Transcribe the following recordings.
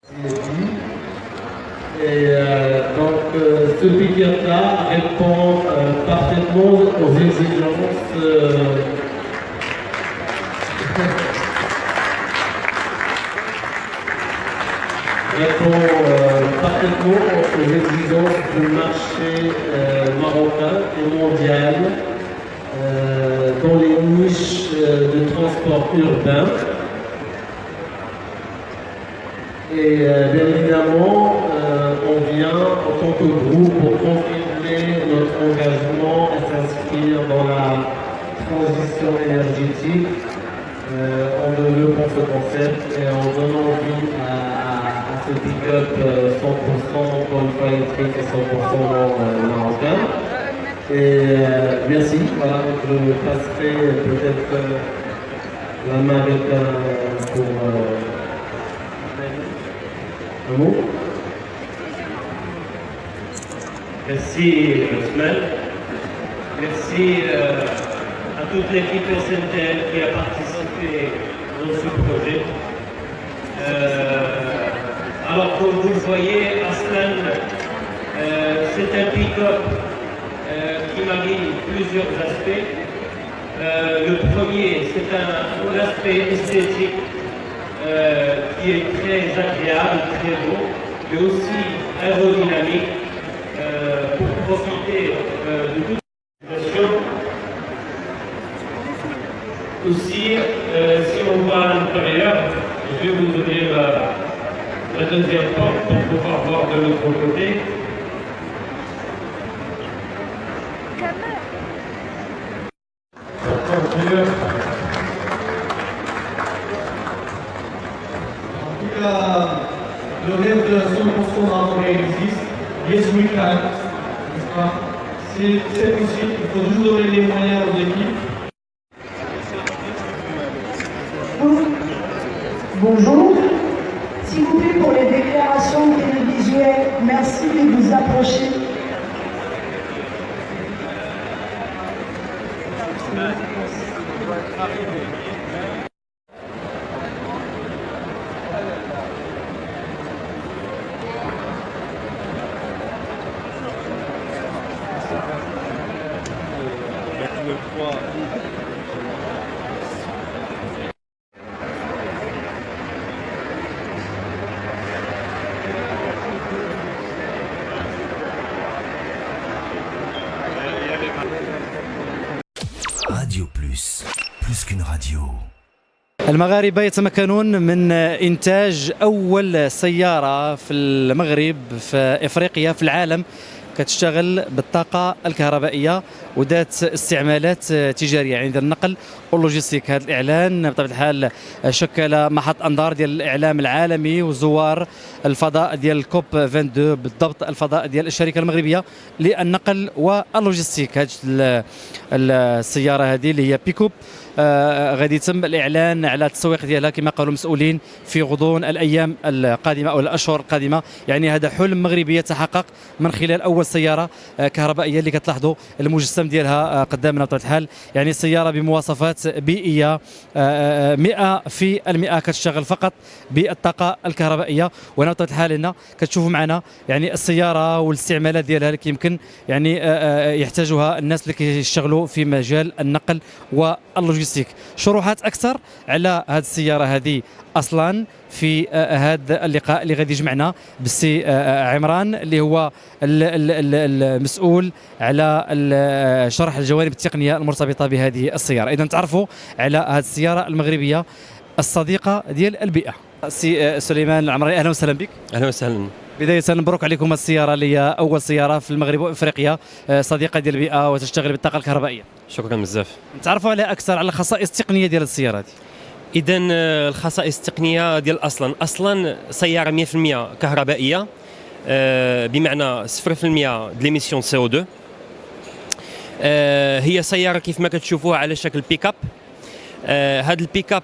Ce pick-up-là répond parfaitement aux exigences du marché marocain et mondial dans les niches de transport urbain. Et bien évidemment, on vient en tant que groupe pour confirmer notre engagement à s'inscrire dans la transition énergétique en développant ce concept et en donnant vie à ce pick-up 100% encore une fois électrique et 100% marocain. Et merci, voilà, je passerai peut-être la main avec pour un mot. Merci Ousmane. Merci à toute l'équipe SNTL qui a participé dans ce projet. Alors comme vous le voyez, Aslan, c'est un pick-up qui marie plusieurs aspects. Le premier, c'est un aspect esthétique qui est très agréable, très beau, mais aussi aérodynamique pour profiter de toute la situation. Aussi, si on va à l'intérieur, je vais vous ouvrir la deuxième porte pour pouvoir voir de l'autre côté. Le rêve de 100% d'argent existe. Yes, we can. C'est possible, il faut juste donner les moyens aux équipes. Bonjour. S'il vous plaît, pour les déclarations télévisuelles, merci de vous approcher. راديو بلس qu'une radio. المغاربة يتمكنون من إنتاج أول سيارة في المغرب، في إفريقيا، في العالم، كتشتغل بالطاقة الكهربائية وذات استعمالات تجارية، يعني ديال النقل واللوجيستيك. هذا الإعلان بطبيعة الحال شكل محط أنظار ديال الإعلام العالمي وزوار الفضاء ديال الكوب 22، بالضبط الفضاء ديال الشركة المغربية للنقل واللوجيستيك. هذه السيارة هذه اللي هي بيكوب غادي يتم الإعلان على التسويق ديالها كما قالوا المسؤولين في غضون الأيام القادمة أو الأشهر القادمة. يعني هذا حلم مغربي يتحقق من خلال أول سيارة كهربائية اللي كتلاحظوا المجسم ديالها قدامنا بطبيعة الحال. يعني سيارة بمواصفات بيئية 100% كتشتغل فقط بالطاقة الكهربائية. وهنا بطبيعة الحال هنا كتشوفوا معنا يعني السيارة والاستعمالات ديالها اللي يمكن يعني يحتاجها الناس اللي كيشتغلوا في مجال النقل واللوجيستيك. شروحات اكثر على هذه السياره هذه اصلا في هذا اللقاء اللي غادي يجمعنا بالسي عمران اللي هو المسؤول على شرح الجوانب التقنيه المرتبطه بهذه السياره. اذا تعرفوا على هذه السياره المغربيه الصديقه ديال البيئه. سي سليمان العمراني، اهلا وسهلا بك. اهلا وسهلا. بداية مبروك عليكم السيارة اللي هي أول سيارة في المغرب وإفريقيا صديقة ديال البيئة وتشتغل بالطاقة الكهربائية. شكرا بزاف. نتعرفوا على أكثر على الخصائص التقنية ديال السيارة هذه. إذا الخصائص التقنية ديال أصلا سيارة 100% كهربائية، بمعنى 0% د ليميسيون CO2. هي سيارة كيف ما كتشوفوها على شكل بيك اب. هذا البيك اب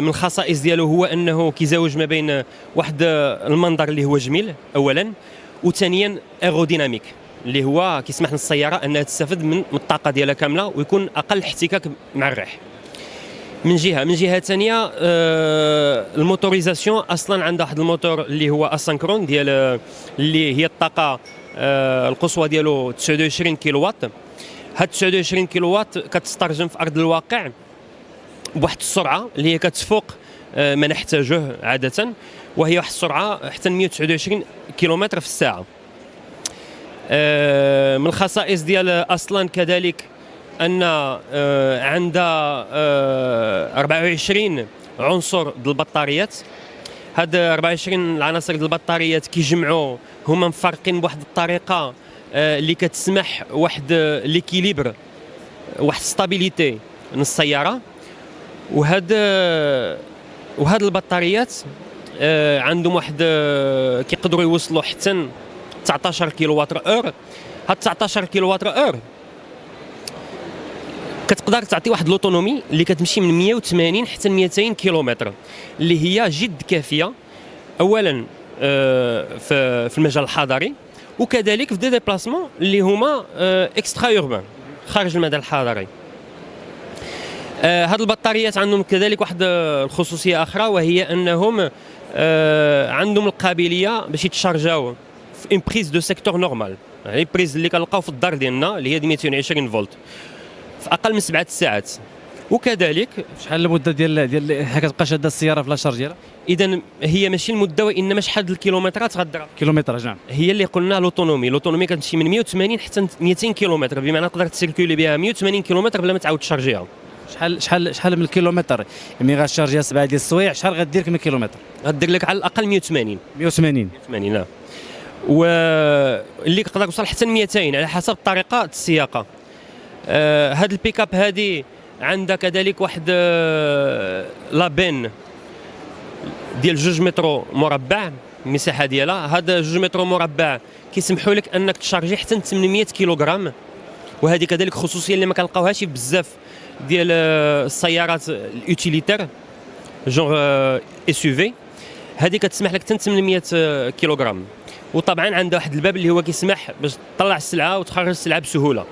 من الخصائص ديالو هو انه كيزاوج ما بين واحد المنظر اللي هو جميل اولا، وثانيا ايروديناميك اللي هو كيسمح للسياره انها تستفد من الطاقه ديالها كامله ويكون اقل احتكاك مع الريح. من جهه ثانيه الموتوريزاسيون اصلا عندها واحد الموتور اللي هو اسynchron ديال اللي هي الطاقه القصوى ديالو 29 كيلو وات. هاد 29 كيلو وات كتسترجم في ارض الواقع بواحد السرعه اللي هي كتفوق ما نحتاجه عاده، وهي واحد السرعه حتى 129 كيلومتر في الساعه. من الخصائص ديال اصلا كذلك ان عندها 24 عنصر ديال البطاريات. هاد 24 العناصر ديال البطاريات كيجمعوا هما مفرقين بواحد الطريقه اللي كتسمح واحد ليكيليبر، واحد ستابيليتي من السياره. وهاد البطاريات عندهم واحد كيقدروا يوصلوا حتى 19 كيلو وات اور. هاد 19 كيلو وات اور كتقدر تعطي واحد لوتونومي اللي كتمشي من 180 حتى 200 كيلومتر، اللي هي جد كافيه اولا في المجال الحضري، وكذلك في دي ديبلاسمون اللي هما اكسترا اوربان خارج المدى الحضري. هاد البطاريات عندهم كذلك واحد الخصوصيه اخرى، وهي انهم عندهم القابليه باش يتشارجاو في اون بريز دو سيكتور نورمال، يعني البريز اللي كنلقاو في الدار ديالنا اللي هي 220 فولت في اقل من 7 ساعات. وكذلك شحال المده ديال كتبقى شاده السياره في لاشارج ديالها؟ اذا هي ماشي المده وانما شحال الكيلومترات غدرا. كيلومترات نعم. هي اللي قلنا لوتونومي كتمشي من 180 حتى 200 كيلومتر، بمعنى تقدر تسيركولي بها 180 كيلومتر بلا ما تعاود تشارجيها. شحال من الكيلومتر ملي غتشارجيها 7 ديال السوايع شحال غدير من كيلومتر؟ غدير لك على الاقل 180 نعم. واللي تقدر توصل حتى 200 على حسب طريقه السياقه. هاد البيك اب هادي عندها كذلك واحد لابين ديال 2 متر مربع المساحه ديالها. هذا 2 متر مربع كيسمحوا لك انك تشارجي حتى 800 كيلوغرام، وهذه كذلك خصوصيه اللي ما كنلقاوهاش بزاف ديال السيارات اليوتيليتير جونغ اس يو في. هذه كتسمح لك حتى 800 كيلوغرام. وطبعا عندها واحد الباب اللي هو كيسمح باش تطلع السلعه وتخرج السلعه بسهوله.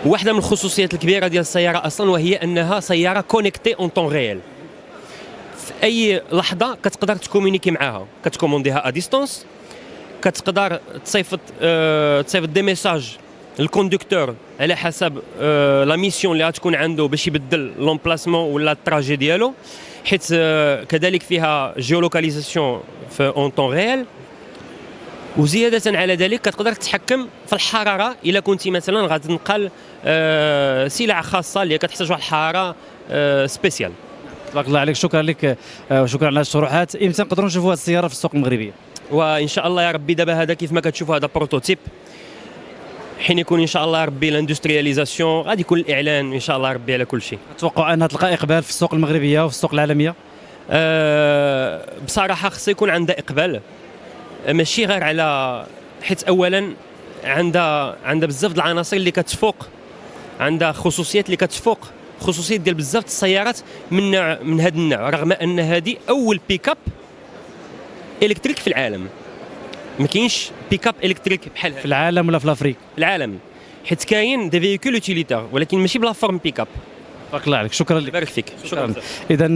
واحده من الخصوصيات الكبيره ديال السياره اصلا وهي انها سياره كونيكتي اون طون ريال. في اي لحظه كتقدر تكومونيكي معاها، كتكومونديها ا ديستونس، كتقدر تصيفط دي ميساج للكوندكتور على حسب لا ميسيون اللي غتكون عنده باش يبدل لومبلاسمون ولا التراجي ديالو، حيت كذلك فيها جيولوكاليزاسيون في اون طون ريال. وزياده على ذلك كتقدر تتحكم في الحراره الا كنتي مثلا غتنقل سلع خاصه اللي كتحتاج واحد الحراره سبيسيال. تبارك الله عليك، شكرا لك وشكرا على الشروحات. امتى نقدروا نشوفوا هذه السياره في السوق المغربيه؟ وان شاء الله يا ربي دابا هذا كيف ما كتشوفوا هذا بروتوتيب، حين يكون ان شاء الله ربي الاندسترياليزاسيون غادي يكون الاعلان ان شاء الله ربي على كل شيء. تتوقع انها تلقى اقبال في السوق المغربيه وفي السوق العالميه؟ بصراحه خص يكون عندها اقبال، ماشي غير على حيت اولا عندها بزاف د العناصر اللي كتفوق، عندها خصوصيات اللي كتفوق خصوصيات ديال بزاف د السيارات من هذا النوع، رغم ان هذه اول بيك اب الكتريك في العالم. ما كاينش بيك اب الكتريك بحال في العالم ولا في الافريك؟ في العالم، حيت كاين دي فيكول يوتيليتير ولكن ماشي بلا فورم بيك اب. بارك الله عليك، شكرا لك. بارك فيك. شكرا. اذا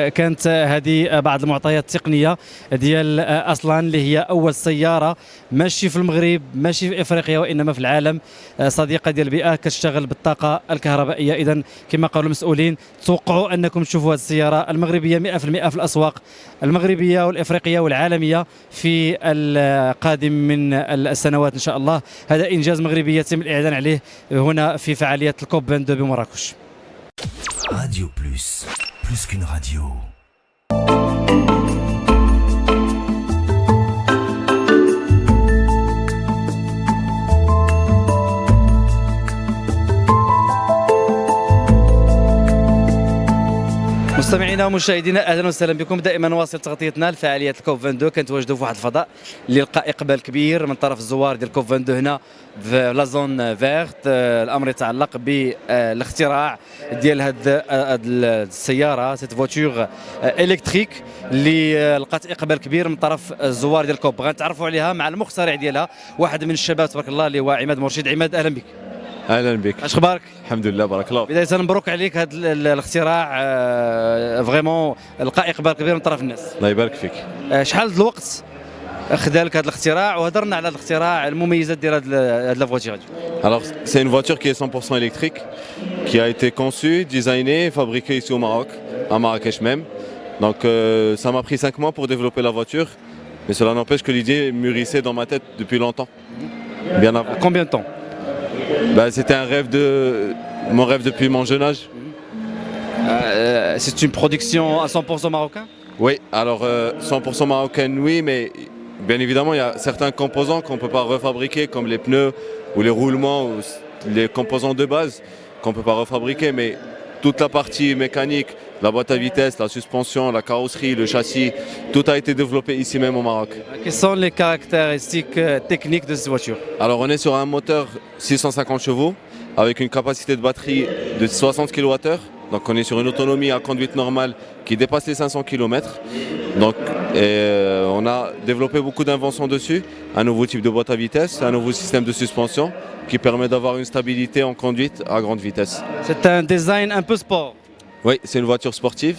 كانت هذه بعض المعطيات التقنيه ديال اصلا اللي هي اول سياره ماشي في المغرب ماشي في افريقيا وانما في العالم، صديقه ديال البيئه كتشتغل بالطاقه الكهربائيه. اذا كما قالوا المسؤولين توقعوا انكم تشوفوا هذه السياره المغربيه 100% في الاسواق المغربيه والافريقيه والعالميه في القادم من السنوات ان شاء الله. هذا انجاز مغربي يتم الاعلان عليه هنا في فعاليات الكوب 22 بمراكش. Radio plus qu'une radio. مستمعينا ومشاهدينا اهلا وسهلا بكم. دائما نواصل تغطيتنا لفعاليات الكوب 22. كنتواجدوا في واحد الفضاء اللي لقى اقبال كبير من طرف الزوار ديال الكوب 22 هنا في لا زون فيرت. الامر يتعلق بالاختراع ديال هاد السياره سيت فواتور الكتريك اللي لقات اقبال كبير من طرف الزوار ديال الكوب. غنتعرفوا عليها مع المخترع ديالها واحد من الشباب تبارك الله اللي هو عماد مرشد. عماد اهلا بك. اهلا بك. اش اخبارك؟ الحمد لله بارك الله. بداية مبروك عليك هذا الاختراع فريمون لقى اقبال كبير من طرف الناس. الله يبارك فيك. شحال الوقت خدا لك هذا الاختراع وهضرنا على الاختراع المميزات ديال هذه لا فواتير. Alors c'est une voiture qui est 100% électrique, qui a été conçue, designée et fabriquée ici au Maroc, à Marrakech même. Donc ça m'a pris 5 mois pour développer la voiture, mais cela n'empêche que l'idée mûrissait dans ma tête depuis longtemps. Bien avant. Combien de temps? C'était mon rêve depuis mon jeune âge. C'est une production à 100% marocain? Oui, alors 100% marocaine oui, mais bien évidemment il y a certains composants qu'on ne peut pas refabriquer comme les pneus ou les roulements ou les composants de base qu'on ne peut pas refabriquer, mais toute la partie mécanique, la boîte à vitesse, la suspension, la carrosserie, le châssis, tout a été développé ici même au Maroc. Quelles sont les caractéristiques techniques de cette voiture? Alors on est sur un moteur 650 chevaux avec une capacité de batterie de 60 kWh. Donc on est sur une autonomie à conduite normale qui dépasse les 500 km. Donc on a développé beaucoup d'inventions dessus, un nouveau type de boîte à vitesse, un nouveau système de suspension qui permet d'avoir une stabilité en conduite à grande vitesse. C'est un design un peu sport. Oui, c'est une voiture sportive,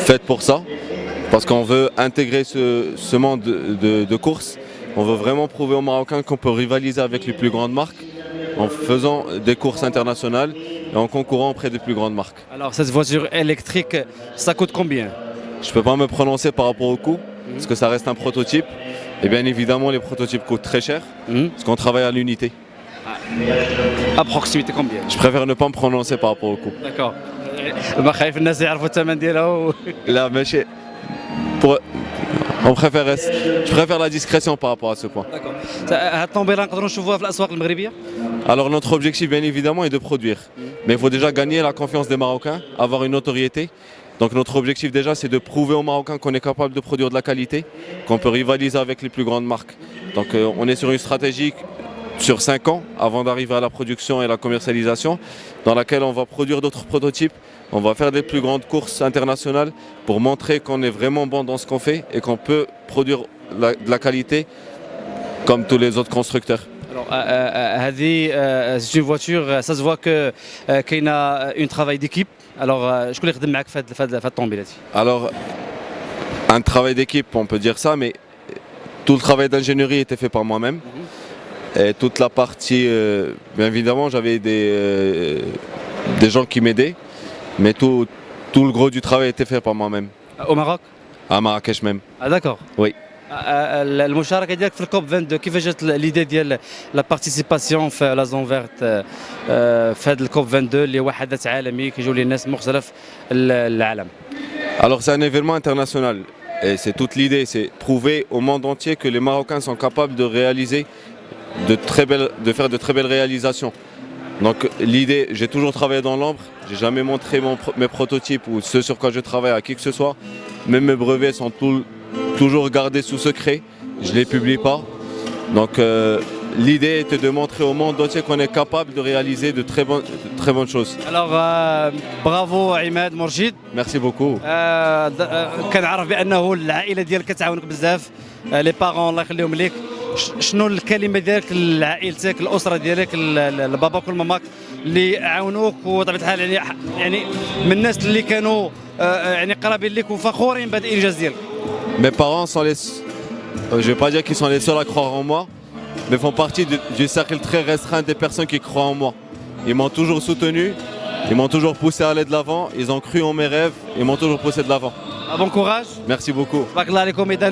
faite pour ça, parce qu'on veut intégrer ce monde de course. On veut vraiment prouver aux Marocains qu'on peut rivaliser avec les plus grandes marques en faisant des courses internationales et en concourant auprès des plus grandes marques. Alors cette voiture électrique, ça coûte combien? Je ne peux pas me prononcer par rapport au coût, parce que ça reste un prototype. Et bien évidemment, les prototypes coûtent très cher, parce qu'on travaille à l'unité. À proximité combien? Je préfère ne pas me prononcer par rapport au coût. D'accord. خايف الناس يعرفوا الثمن ديالها. لا ماشي. Je préfère la discrétion par rapport à ce point. D'accord. هاد الطوموبيله نقدروا نشوفوها في الاسواق المغربيه؟ Alors notre objectif bien évidemment est de produire. Mais il faut déjà gagner la confiance des Marocains, avoir une notoriété. Donc notre objectif déjà c'est de prouver aux Marocains qu'on est capable de produire de la qualité, qu'on peut rivaliser avec les plus grandes marques. Donc on est sur une stratégie sur 5 ans avant d'arriver à la production et la commercialisation, dans laquelle on va produire d'autres prototypes, on va faire des plus grandes courses internationales pour montrer qu'on est vraiment bon dans ce qu'on fait et qu'on peut produire de la qualité comme tous les autres constructeurs. Alors, c'est une voiture, ça se voit qu'il y a un travail d'équipe. Alors, je connais que معك في هذه الطوموبيله. Alors, un travail d'équipe, on peut dire ça, mais tout le travail d'ingénierie était fait par moi-même. Et toute la partie, bien évidemment, j'avais des gens qui m'aidaient, mais tout le gros du travail était fait par moi-même. Au Maroc? À Marrakech même. Ah d'accord. Oui. المشاركه ديالك في الكوب 22 كيفاش جات ليدي ديال لا بارتيسيباسيون في لا زون فيرت في هذا الكوب 22 اللي هو حدث عالمي كيجيو ليه الناس من مختلف العالم. Alors c'est un événement international et c'est toute l'idée, c'est prouver au monde entier que les Marocains sont capables de réaliser de faire de très belles réalisations. Donc l'idée, j'ai toujours travaillé dans l'ombre, j'ai jamais montré mes prototypes ou ce sur quoi je travaille à qui que ce soit. Même mes brevets sont toujours gardés sous secret, je ne les publie pas. Donc l'idée était de montrer au monde entier qu'on est capable de réaliser de très bonnes choses. Alors bravo عماد مرشد. Merci beaucoup. كنعرف بأنه العائلة ديالك كتعاونك بزاف، لي بارون الله يخليهم ليك. شنو الكلمه ديالك لعائلتك الاسره ديالك لباباك والماماك اللي عاونوك وطبيعه الحال يعني من الناس اللي كانوا يعني قرابين لك وفخورين بهذا الانجاز ديالك؟ Mes parents sont je vais pas dire qu'ils sont les seuls à croire en moi, mais font partie du cercle très restreint des personnes qui croient en moi. Ils m'ont toujours soutenu, ils m'ont toujours poussé à aller de l'avant, ils ont cru en mes rêves, ils m'ont toujours poussé de l'avant. Bon courage. Merci beaucoup. تبارك الله عليكم. اذا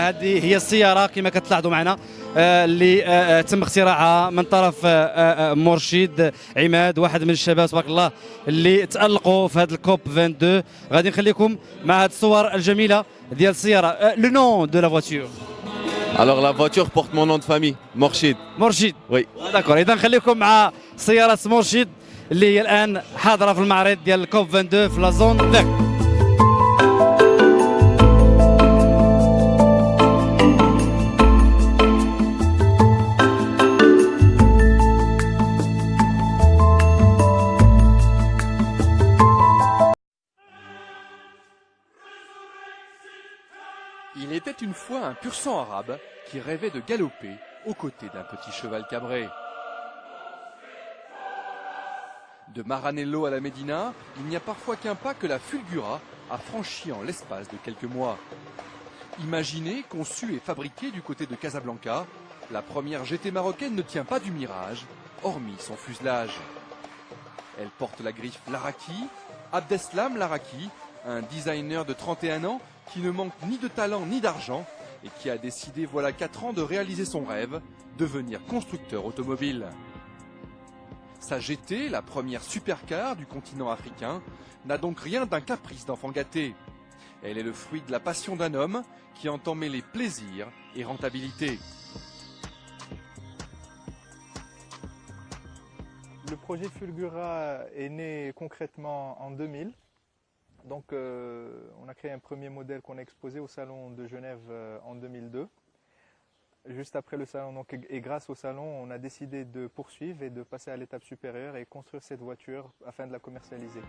هذه هي السياره كما كتلاحظوا معنا اللي تم اختراعها من طرف مرشد عماد، واحد من الشباب تبارك الله اللي تالقوا في هذا الكوب 22. غادي نخليكم مع هذه الصور الجميله ديال السياره. لو نون دو لا فواتور. Alors la voiture porte mon nom de famille, Morchid. مرشد. Oui. داكور. اذا نخليكم مع سياره مرشد اللي هي الان حاضره في المعرض ديال الكوب 22 في لا زون ذاك. Il était une fois un pur sang arabe qui rêvait de galoper aux côtés d'un petit cheval cabré. De Maranello à la Médina, il n'y a parfois qu'un pas que la Fulgura a franchi en l'espace de quelques mois. Imaginée, conçue et fabriquée du côté de Casablanca, la première GT marocaine ne tient pas du mirage, hormis son fuselage. Elle porte la griffe Laraki, Abdeslam Laraki, un designer de 31 ans qui ne manque ni de talent ni d'argent et qui a décidé voilà 4 ans de réaliser son rêve, devenir constructeur automobile. Sa GT, la première supercar du continent africain, n'a donc rien d'un caprice d'enfant gâté. Elle est le fruit de la passion d'un homme qui entend mêler plaisir et rentabilité. Le projet Fulgura est né concrètement en 2000. Donc on a créé un premier modèle qu'on a exposé au salon de Genève en 2002. Juste après le salon, donc, et grâce au salon, on a décidé de poursuivre et de passer à l'étape supérieure et construire cette voiture afin de la commercialiser.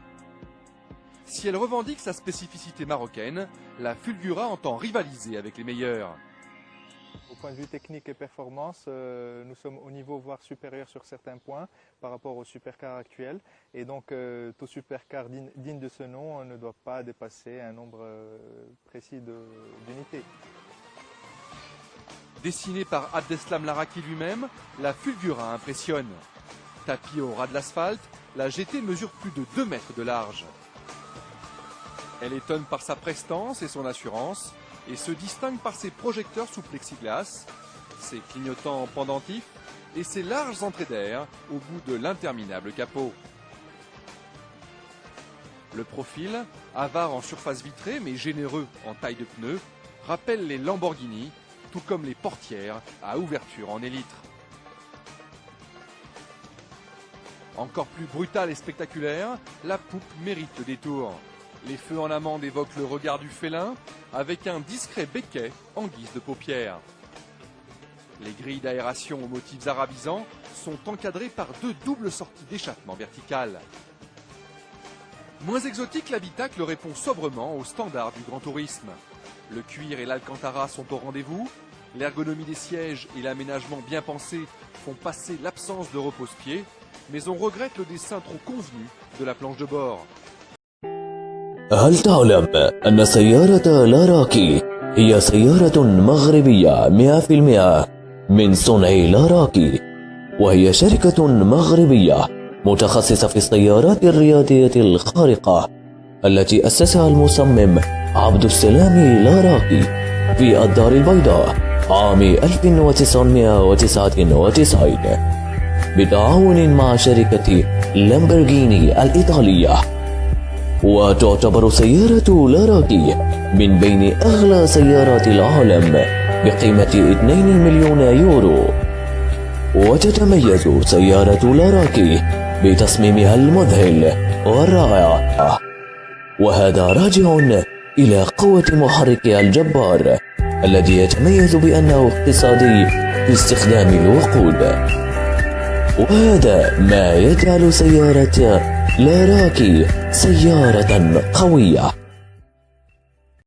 Si elle revendique sa spécificité marocaine, la Fulgura entend rivaliser avec les meilleurs. Au point de vue technique et performance, nous sommes au niveau voire supérieur sur certains points par rapport aux supercars actuels. Et donc tout supercar digne de ce nom ne doit pas dépasser un nombre précis d'unités. Dessinée par Abdeslam Laraki lui-même, la Fulgura impressionne. Tapie au ras de l'asphalte, la GT mesure plus de 2 mètres de large. Elle étonne par sa prestance et son assurance et se distingue par ses projecteurs sous plexiglas, ses clignotants pendentifs et ses larges entrées d'air au bout de l'interminable capot. Le profil, avare en surface vitrée mais généreux en taille de pneus, rappelle les Lamborghini, tout comme les portières à ouverture en élytre. Encore plus brutale et spectaculaire, la poupe mérite le détour. Les feux en amande évoquent le regard du félin, avec un discret béquet en guise de paupières. Les grilles d'aération aux motifs arabisants sont encadrées par 2 doubles sorties d'échappement verticales. Moins exotique, l'habitacle répond sobrement aux standards du grand tourisme. Le cuir et l'alcantara sont au rendez-vous, l'ergonomie des sièges et l'aménagement bien pensé font passer l'absence de repose-pied, mais on regrette le dessin trop convenu de la planche de bord. هل تعلم أن سيارة لاراكي هي سيارة مغربية 100% من صنع لاراكي، وهي شركة مغربية متخصصة في السيارات الرياضية الخارقة التي أسسها المصمم عبد السلام لاراكي في الدار البيضاء عام 1999 بالتعاون مع شركة لامبورغيني الإيطالية. وتعتبر سيارة لاراكي من بين أغلى سيارات العالم بقيمة 2 مليون يورو. وتتميز سيارة لاراكي بتصميمها المذهل والرائع، وهذا راجع إلى قوة محركها الجبار الذي يتميز بأنه اقتصادي في استخدام الوقود. وهذا ما يجعل سيارة لاراكي سيارة قوية.